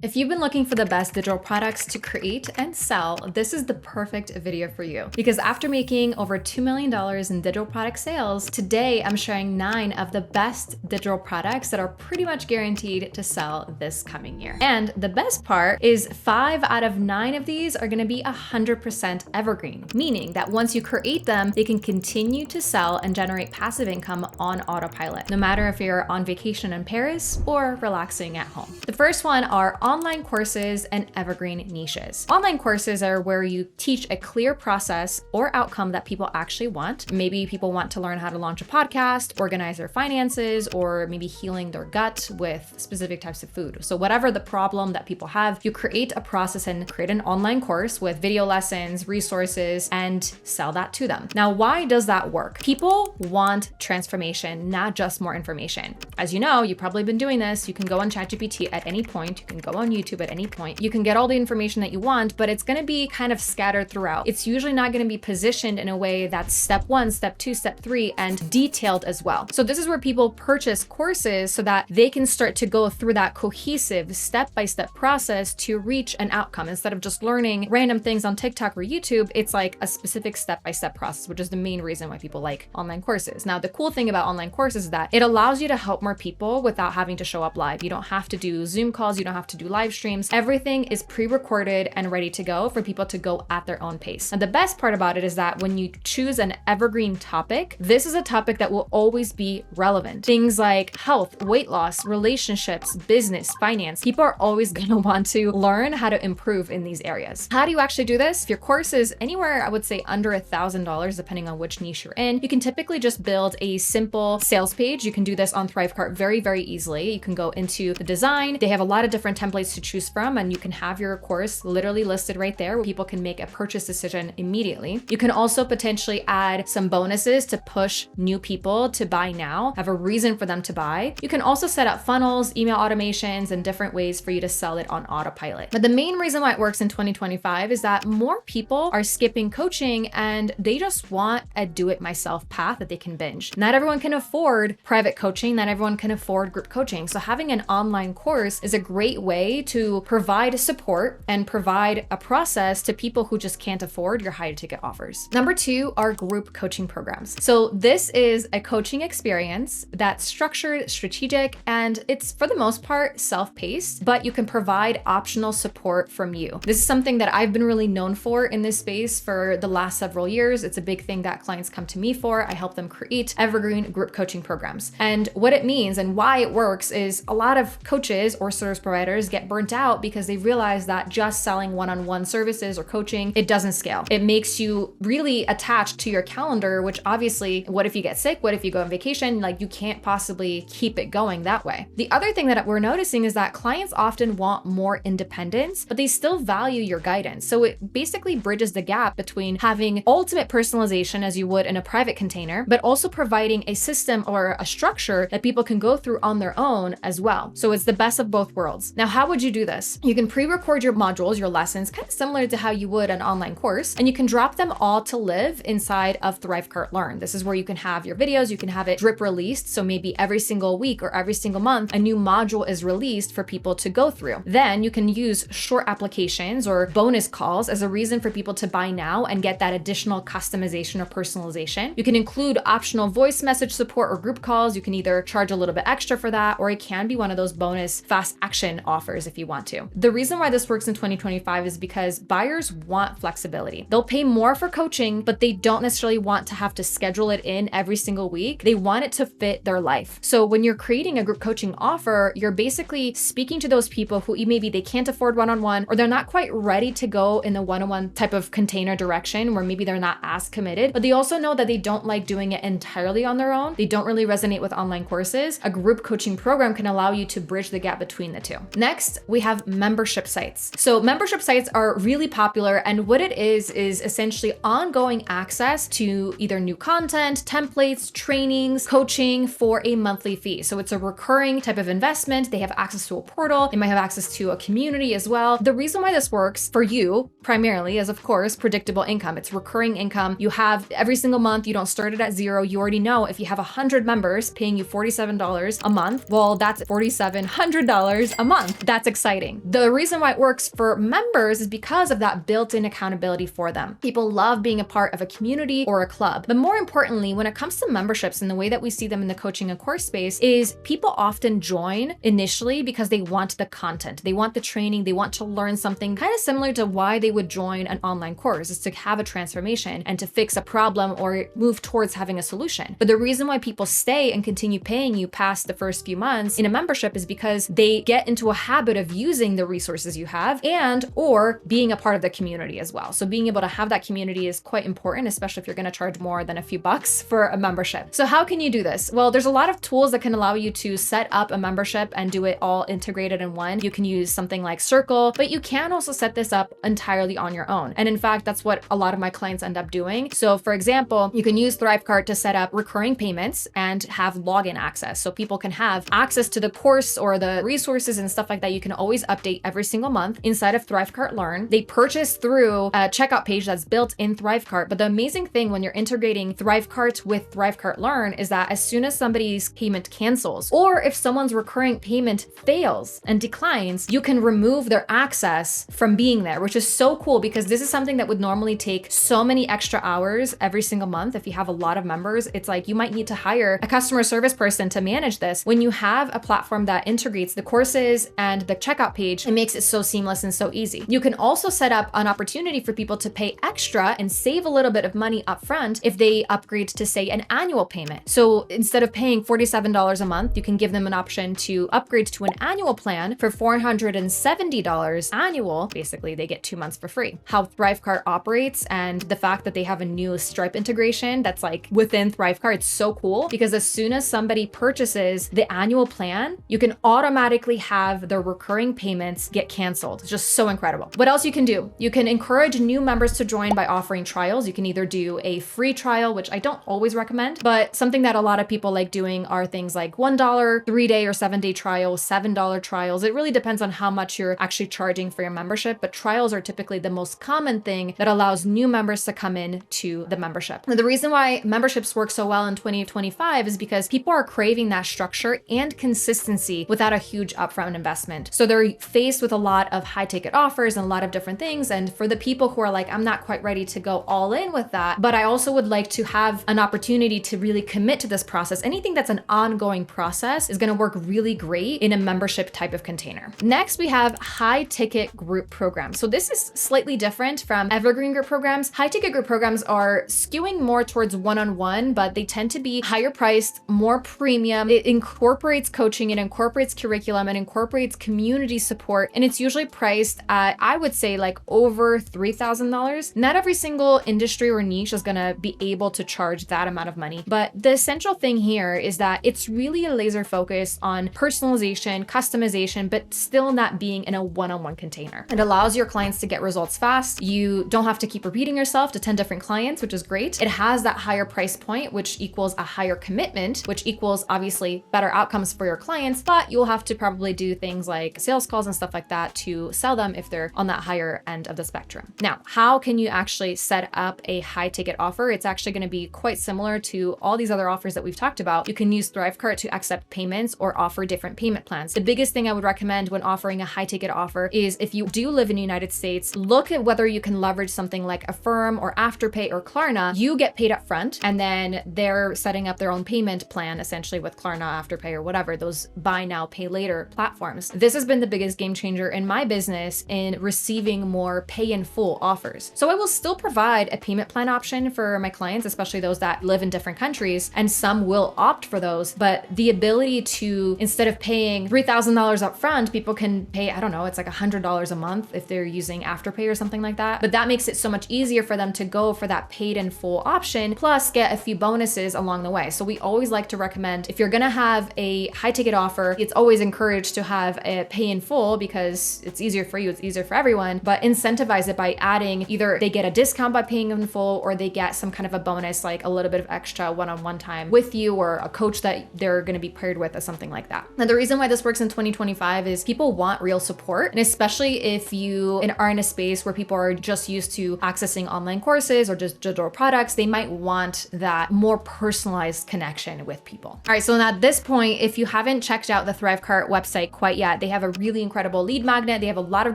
If you've been looking for the best digital products to create and sell, this is the perfect video for you. Because after making over $2 million in digital product sales, today I'm sharing 9 of the best digital products that are pretty much guaranteed to sell this coming year. And the best part is 5 out of 9 of these are gonna be 100% evergreen, meaning that once you create them, they can continue to sell and generate passive income on autopilot, no matter if you're on vacation in Paris or relaxing at home. The first one are online courses and evergreen niches. Online courses are where you teach a clear process or outcome that people actually want. Maybe people want to learn how to launch a podcast, organize their finances, or maybe healing their gut with specific types of food. So whatever the problem that people have, you create a process and create an online course with video lessons, resources, and sell that to them. Now, why does that work? People want transformation, not just more information. As you know, you've probably been doing this. You can go on ChatGPT at any point. You can go on YouTube at any point. You can get all the information that you want, but it's going to be kind of scattered throughout. It's usually not going to be positioned in a way that's step 1, step 2, step 3, and detailed as well. So this is where people purchase courses so that they can start to go through that cohesive step-by-step process to reach an outcome. Instead of just learning random things on TikTok or YouTube, it's like a specific step-by-step process, which is the main reason why people like online courses. Now, the cool thing about online courses is that it allows you to help more people without having to show up live. You don't have to do Zoom calls. You don't have to do live streams. Everything is pre-recorded and ready to go for people to go at their own pace. And the best part about it is that when you choose an evergreen topic, this is a topic that will always be relevant. Things like health, weight loss, relationships, business, finance. People are always going to want to learn how to improve in these areas. How do you actually do this? If your course is anywhere, I would say under $1,000, depending on which niche you're in, you can typically just build a simple sales page. You can do this on Thrivecart very, very easily. You can go into the design. They have a lot of different templates to choose from, and you can have your course literally listed right there where people can make a purchase decision immediately. You can also potentially add some bonuses to push new people to buy now, have a reason for them to buy. You can also set up funnels, email automations, and different ways for you to sell it on autopilot. But the main reason why it works in 2025 is that more people are skipping coaching and they just want a do-it-myself path that they can binge. Not everyone can afford private coaching. Not everyone can afford group coaching. So having an online course is a great way to provide support and provide a process to people who just can't afford your high ticket offers. Number 2 are group coaching programs. So this is a coaching experience that's structured, strategic, and it's for the most part self-paced, but you can provide optional support from you. This is something that I've been really known for in this space for the last several years. It's a big thing that clients come to me for. I help them create evergreen group coaching programs. And what it means and why it works is a lot of coaches or service providers get burnt out because they realize that just selling one-on-one services or coaching, it doesn't scale. It makes you really attached to your calendar, which obviously, what if you get sick? What if you go on vacation? Like, you can't possibly keep it going that way. The other thing that we're noticing is that clients often want more independence, but they still value your guidance. So it basically bridges the gap between having ultimate personalization as you would in a private container, but also providing a system or a structure that people can go through on their own as well. So it's the best of both worlds. Now, how would you do this? You can pre-record your modules, your lessons, kind of similar to how you would an online course, and you can drop them all to live inside of Thrivecart Learn. This is where you can have your videos, you can have it drip released. So maybe every single week or every single month, a new module is released for people to go through. Then you can use short applications or bonus calls as a reason for people to buy now and get that additional customization or personalization. You can include optional voice message support or group calls. You can either charge a little bit extra for that, or it can be one of those bonus fast action offers if you want to. The reason why this works in 2025 is because buyers want flexibility. They'll pay more for coaching, but they don't necessarily want to have to schedule it in every single week. They want it to fit their life. So when you're creating a group coaching offer, you're basically speaking to those people who maybe they can't afford one-on-one, or they're not quite ready to go in the one-on-one type of container direction where maybe they're not as committed, but they also know that they don't like doing it entirely on their own. They don't really resonate with online courses. A group coaching program can allow you to bridge the gap between the two. Next, we have membership sites. So membership sites are really popular, and what it is essentially ongoing access to either new content, templates, trainings, coaching for a monthly fee. So it's a recurring type of investment. They have access to a portal. They might have access to a community as well. The reason why this works for you primarily is, of course, predictable income. It's recurring income. You have every single month. You don't start it at zero. You already know if you have 100 members paying you $47 a month, well, that's $4,700 a month. That's exciting. The reason why it works for members is because of that built-in accountability for them. People love being a part of a community or a club. But more importantly, when it comes to memberships and the way that we see them in the coaching and course space is people often join initially because they want the content. They want the training. They want to learn something kind of similar to why they would join an online course, is to have a transformation and to fix a problem or move towards having a solution. But the reason why people stay and continue paying you past the first few months in a membership is because they get into a habit of using the resources you have and or being a part of the community as well. So being able to have that community is quite important, especially if you're going to charge more than a few bucks for a membership. So how can you do this? Well, there's a lot of tools that can allow you to set up a membership and do it all integrated in one. You can use something like Circle, but you can also set this up entirely on your own. And in fact, that's what a lot of my clients end up doing. So for example, you can use Thrivecart to set up recurring payments and have login access. So people can have access to the course or the resources and stuff like that. You can always update every single month inside of Thrivecart Learn. They purchase through a checkout page that's built in Thrivecart. But the amazing thing when you're integrating Thrivecart with Thrivecart Learn is that as soon as somebody's payment cancels, or if someone's recurring payment fails and declines, you can remove their access from being there, which is so cool because this is something that would normally take so many extra hours every single month. If you have a lot of members, it's like you might need to hire a customer service person to manage this. When you have a platform that integrates the courses and the checkout page, it makes it so seamless and so easy. You can also set up an opportunity for people to pay extra and save a little bit of money upfront if they upgrade to, say, an annual payment. So instead of paying $47 a month, you can give them an option to upgrade to an annual plan for $470 annual. Basically, they get 2 months for free. How Thrivecart operates and the fact that they have a new Stripe integration that's like within Thrivecart, it's so cool because as soon as somebody purchases the annual plan, you can automatically have their recurring payments get canceled. It's just so incredible. What else you can do? You can encourage new members to join by offering trials. You can either do a free trial, which I don't always recommend, but something that a lot of people like doing are things like $1 3-day or 7-day trials, $7 trials. It really depends on how much you're actually charging for your membership, but trials are typically the most common thing that allows new members to come in to the membership. Now, the reason why memberships work so well in 2025 is because people are craving that structure and consistency without a huge upfront investment. So they're faced with a lot of high ticket offers and a lot of different things. And for the people who are like, I'm not quite ready to go all in with that, but I also would like to have an opportunity to really commit to this process. Anything that's an ongoing process is going to work really great in a membership type of container. Next, we have high ticket group programs. So this is slightly different from evergreen group programs. High ticket group programs are skewing more towards one-on-one, but they tend to be higher priced, more premium. It incorporates coaching, it incorporates curriculum, it incorporates community support, and it's usually priced at, I would say, like over $3,000. Not every single industry or niche is gonna be able to charge that amount of money, but the essential thing here is that it's really a laser focus on personalization, customization, but still not being in a one-on-one container. It allows your clients to get results fast. You don't have to keep repeating yourself to 10 different clients, which is great. It has that higher price point, which equals a higher commitment, which equals obviously better outcomes for your clients, but you'll have to probably do things like sales calls and stuff like that to sell them if they're on that higher end of the spectrum. Now, how can you actually set up a high ticket offer? It's actually going to be quite similar to all these other offers that we've talked about. You can use Thrivecart to accept payments or offer different payment plans. The biggest thing I would recommend when offering a high ticket offer is if you do live in the United States, look at whether you can leverage something like Affirm or Afterpay or Klarna. You get paid up front and then they're setting up their own payment plan essentially with Klarna, Afterpay, or whatever, those buy now, pay later platforms. This has been the biggest game changer in my business in receiving more pay in full offers. So I will still provide a payment plan option for my clients, especially those that live in different countries, and some will opt for those. But the ability to, instead of paying $3,000 up front, people can pay, I don't know, it's like $100 a month if they're using Afterpay or something like that. But that makes it so much easier for them to go for that paid in full option, plus get a few bonuses along the way. So we always like to recommend, if you're gonna have a high ticket offer, it's always encouraged to have a pay in full because it's easier for you, it's easier for everyone, but incentivize it by adding either they get a discount by paying in full or they get some kind of a bonus, like a little bit of extra one-on-one time with you or a coach that they're gonna be paired with or something like that. Now, the reason why this works in 2025 is people want real support. And especially if you are in a space where people are just used to accessing online courses or just digital products, they might want that more personalized connection with people. All right, so at this point, if you haven't checked out the Thrivecart website quite yet, that. They have a really incredible lead magnet. They have a lot of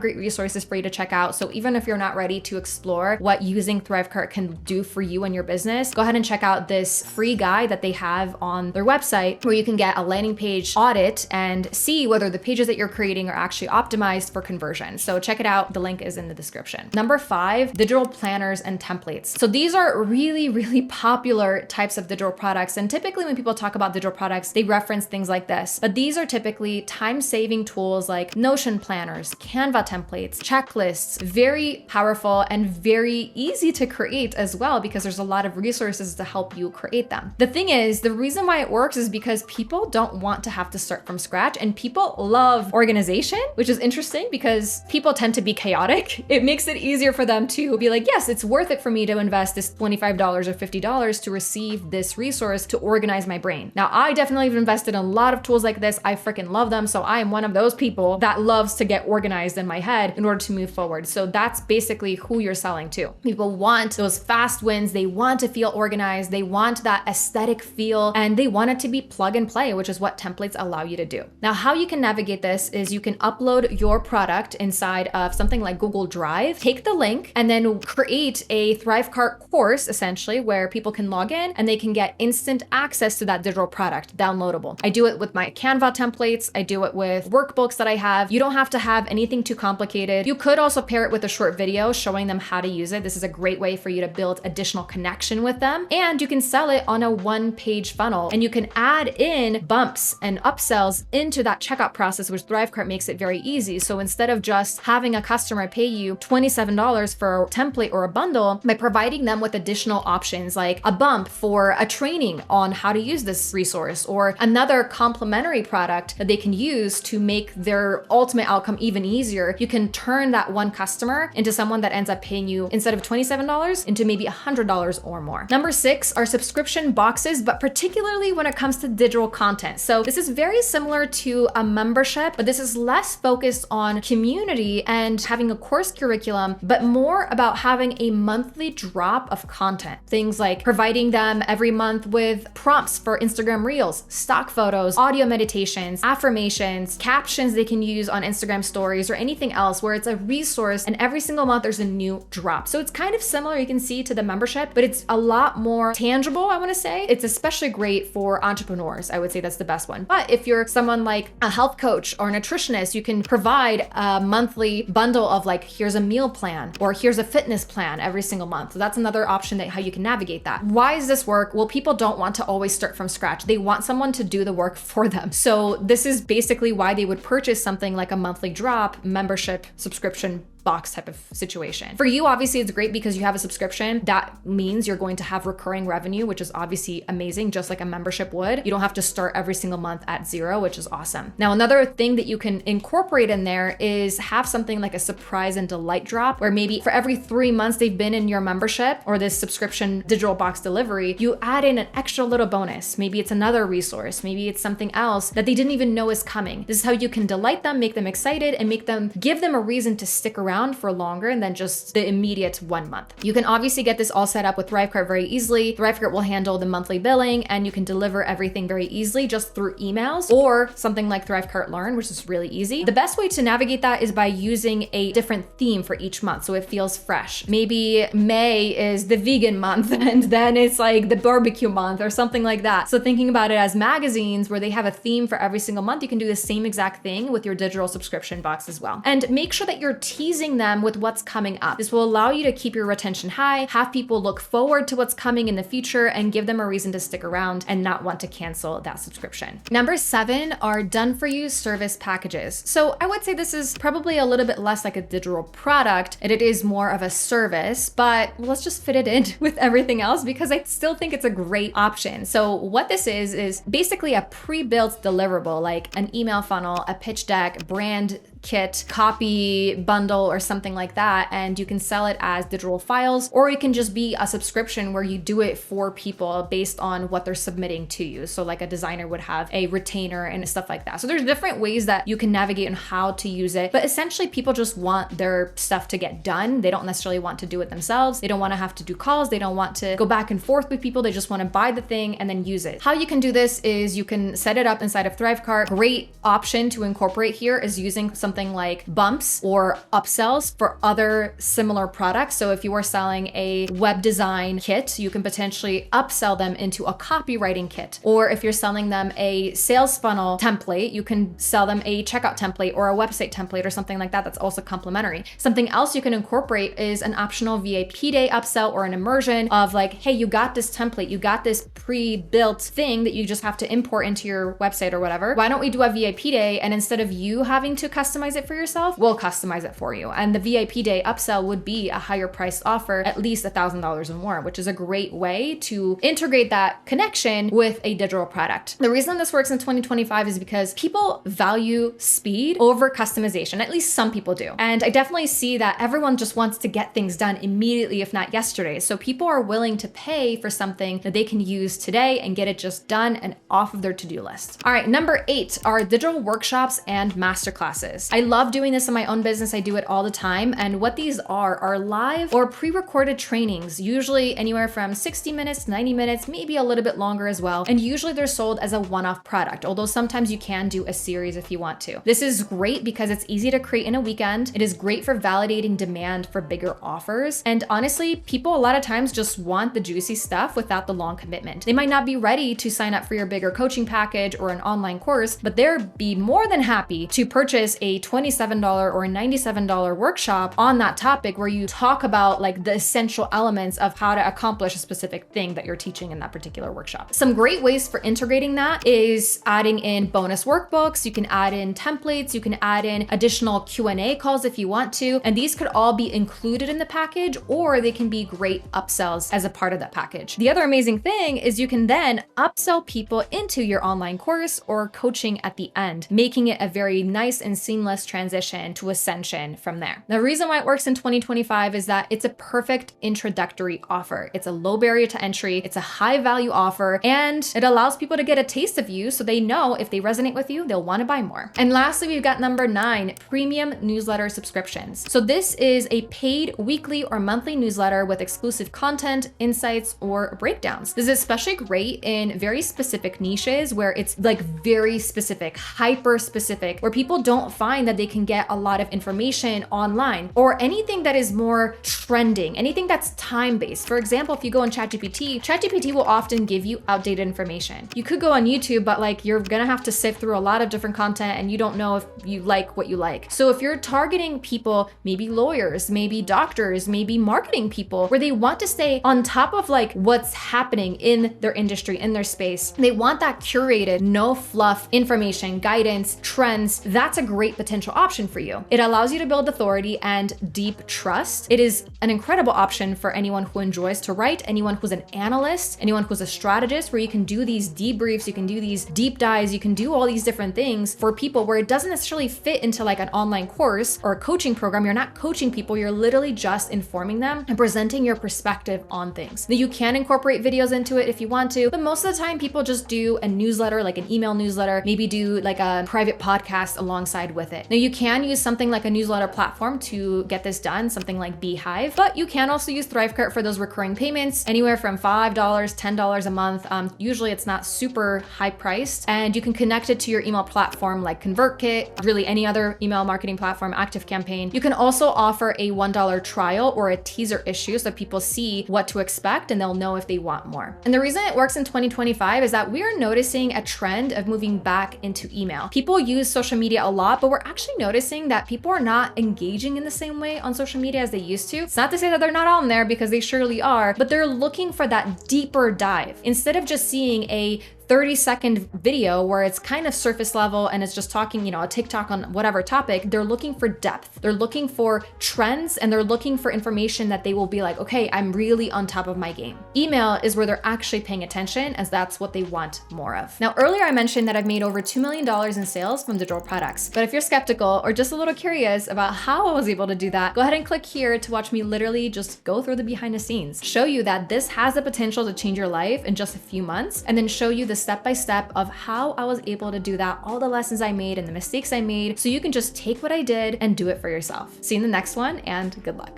great resources for you to check out. So even if you're not ready to explore what using Thrivecart can do for you and your business, go ahead and check out this free guide that they have on their website where you can get a landing page audit and see whether the pages that you're creating are actually optimized for conversion. So check it out. The link is in the description. Number 5, digital planners and templates. So these are really, really popular types of digital products. And typically when people talk about digital products, they reference things like this, but these are typically time-saving tools like Notion planners, Canva templates, checklists, very powerful and very easy to create as well because there's a lot of resources to help you create them. The thing is, the reason why it works is because people don't want to have to start from scratch and people love organization, which is interesting because people tend to be chaotic. It makes it easier for them to be like, yes, it's worth it for me to invest this $25 or $50 to receive this resource to organize my brain. Now, I definitely have invested in a lot of tools like this. I freaking love them. So I am one of those people that loves to get organized in my head in order to move forward. So that's basically who you're selling to. People want those fast wins. They want to feel organized. They want that aesthetic feel and they want it to be plug and play, which is what templates allow you to do. Now, how you can navigate this is you can upload your product inside of something like Google Drive, take the link and then create a Thrivecart course essentially where people can log in and they can get instant access to that digital product downloadable. I do it with my Canva templates. I do it with workbooks that I have. You don't have to have anything too complicated. You could also pair it with a short video showing them how to use it. This is a great way for you to build additional connection with them. And you can sell it on a one-page funnel and you can add in bumps and upsells into that checkout process, which Thrivecart makes it very easy. So instead of just having a customer pay you $27 for a template or a bundle, by providing them with additional options like a bump for a training on how to use this resource or another complementary product that they can use to make their ultimate outcome even easier, you can turn that one customer into someone that ends up paying you instead of $27 into maybe $100 or more. Number 6 are subscription boxes, but particularly when it comes to digital content. So this is very similar to a membership, but this is less focused on community and having a course curriculum, but more about having a monthly drop of content. Things like providing them every month with prompts for Instagram Reels, stock photos, audio meditations, affirmations, captions they can use on Instagram stories or anything else where it's a resource and every single month there's a new drop. So it's kind of similar, you can see, to the membership, but it's a lot more tangible, I want to say. It's especially great for entrepreneurs. I would say that's the best one. But if you're someone like a health coach or a nutritionist, you can provide a monthly bundle of like, here's a meal plan or here's a fitness plan every single month. So that's another option that how you can navigate that. Why does this work? Well, people don't want to always start from scratch. They want someone to do the work for them. So this is basically why they would purchase something like a monthly drop, membership, subscription box type of situation. For you, obviously, it's great because you have a subscription. That means you're going to have recurring revenue, which is obviously amazing, just like a membership would. You don't have to start every single month at zero, which is awesome. Now, another thing that you can incorporate in there is have something like a surprise and delight drop, where maybe for every 3 months they've been in your membership or this subscription digital box delivery, you add in an extra little bonus. Maybe it's another resource. Maybe it's something else that they didn't even know is coming. This is how you can delight them, make them excited, and give them a reason to stick around for longer than just the immediate 1 month. You can obviously get this all set up with Thrivecart very easily. Thrivecart will handle the monthly billing and you can deliver everything very easily just through emails or something like Thrivecart Learn, which is really easy. The best way to navigate that is by using a different theme for each month so it feels fresh. Maybe May is the vegan month and then it's like the barbecue month or something like that. So thinking about it as magazines where they have a theme for every single month, you can do the same exact thing with your digital subscription box as well. And make sure that you're teasing them with what's coming up. This will allow you to keep your retention high, have people look forward to what's coming in the future, and give them a reason to stick around and not want to cancel that subscription. Number 7 are done for you service packages. So I would say this is probably a little bit less like a digital product and it is more of a service, but let's just fit it in with everything else because I still think it's a great option. So what this is basically a pre-built deliverable like an email funnel, a pitch deck, brand kit, copy bundle, or something like that, and you can sell it as digital files, or it can just be a subscription where you do it for people based on what they're submitting to you. So like a designer would have a retainer and stuff like that. So there's different ways that you can navigate on how to use it, but essentially people just want their stuff to get done. They don't necessarily want to do it themselves. They don't want to have to do calls. They don't want to go back and forth with people. They just want to buy the thing and then use it. How you can do this is you can set it up inside of Thrivecart. Great option to incorporate here is using something like bumps or upsells for other similar products. So if you are selling a web design kit, you can potentially upsell them into a copywriting kit. Or if you're selling them a sales funnel template, you can sell them a checkout template or a website template or something like that. That's also complimentary. Something else you can incorporate is an optional VIP day upsell or an immersion of like, hey, you got this template, you got this pre-built thing that you just have to import into your website or whatever. Why don't we do a VIP day, and instead of you having to customize it for yourself, we'll customize it for you. And the VIP day upsell would be a higher priced offer, at least $1,000 or more, which is a great way to integrate that connection with a digital product. The reason this works in 2025 is because people value speed over customization. At least some people do. And I definitely see that everyone just wants to get things done immediately, if not yesterday. So people are willing to pay for something that they can use today and get it just done and off of their to-do list. All right, number 8 are digital workshops and masterclasses. I love doing this in my own business. I do it all the time. And what these are live or pre-recorded trainings, usually anywhere from 60 minutes, 90 minutes, maybe a little bit longer as well. And usually they're sold as a one-off product, although sometimes you can do a series if you want to. This is great because it's easy to create in a weekend. It is great for validating demand for bigger offers. And honestly, people a lot of times just want the juicy stuff without the long commitment. They might not be ready to sign up for your bigger coaching package or an online course, but they'll be more than happy to purchase a $27 or $97 workshop on that topic where you talk about like the essential elements of how to accomplish a specific thing that you're teaching in that particular workshop. Some great ways for integrating that is adding in bonus workbooks. You can add in templates. You can add in additional Q&A calls if you want to, and these could all be included in the package, or they can be great upsells as a part of that package. The other amazing thing is you can then upsell people into your online course or coaching at the end, making it a very nice and seamless transition to ascension from there. The reason why it works in 2025 is that it's a perfect introductory offer. It's a low barrier to entry, it's a high value offer, and it allows people to get a taste of you so they know if they resonate with you, they'll want to buy more. And lastly, we've got number 9, premium newsletter subscriptions. So this is a paid weekly or monthly newsletter with exclusive content, insights, or breakdowns. This is especially great in very specific niches where it's like very specific, hyper specific, where people don't find that they can get a lot of information online, or anything that is more trending, anything that's time-based. For example, if you go on ChatGPT will often give you outdated information. You could go on YouTube, but like you're gonna have to sift through a lot of different content and you don't know if you like what you like. So if you're targeting people, maybe lawyers, maybe doctors, maybe marketing people, where they want to stay on top of like what's happening in their industry, in their space, they want that curated, no fluff information, guidance, trends, that's a great potential option for you. It allows you to build authority and deep trust. It is an incredible option for anyone who enjoys to write, anyone who's an analyst, anyone who's a strategist, where you can do these debriefs, you can do these deep dives, you can do all these different things for people where it doesn't necessarily fit into like an online course or a coaching program. You're not coaching people, you're literally just informing them and presenting your perspective on things. Now you can incorporate videos into it if you want to, but most of the time people just do a newsletter, like an email newsletter, maybe do like a private podcast alongside with it. Now you can use something like a newsletter platform to get this done, something like Beehive, but you can also use Thrivecart for those recurring payments, anywhere from $5, $10 a month. Usually it's not super high priced, and you can connect it to your email platform like ConvertKit, really any other email marketing platform, ActiveCampaign. You can also offer a $1 trial or a teaser issue so people see what to expect and they'll know if they want more. And the reason it works in 2025 is that we are noticing a trend of moving back into email. People use social media a lot, but we're actually noticing that people are not engaging in the same way on social media as they used to. It's not to say that they're not on there, because they surely are, but they're looking for that deeper dive. Instead of just seeing a 30-second video where it's kind of surface level and it's just talking, a TikTok on whatever topic. They're looking for depth. They're looking for trends, and they're looking for information that they will be like, okay, I'm really on top of my game. Email is where they're actually paying attention, as that's what they want more of. Now, earlier I mentioned that I've made over $2 million in sales from digital products, but if you're skeptical or just a little curious about how I was able to do that, go ahead and click here to watch me literally just go through the behind the scenes, show you that this has the potential to change your life in just a few months, and then show you the step-by-step of how I was able to do that, all the lessons I made and the mistakes I made, so you can just take what I did and do it for yourself. See you in the next one, and good luck.